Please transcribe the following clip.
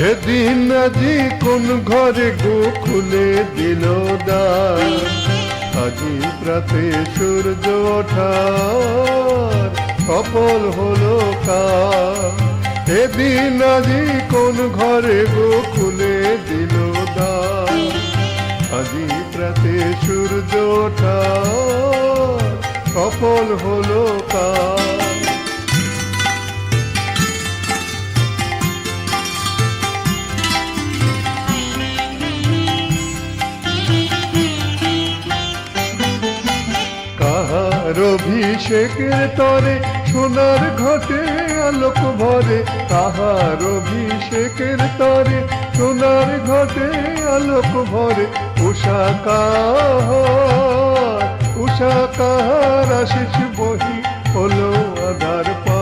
সেদিন আজি কোন ঘরে গো খুলে দিল দ্বার, আজি প্রাতে সূর্য ওঠার সফল হলো কার। সেদিন আজি কোন ঘরে গো খুলে দিল দ্বার, আজি প্রাতে সূর্য ওঠার সফল হলো কার। কাহার অভিষেকের তরে সোনার ঘটে আলোক ভরে, কাহার অভিষেকের তরে সোনার ঘটে আলোক ভরে। উষা কাহার আশিস বহি হলো আধার পা।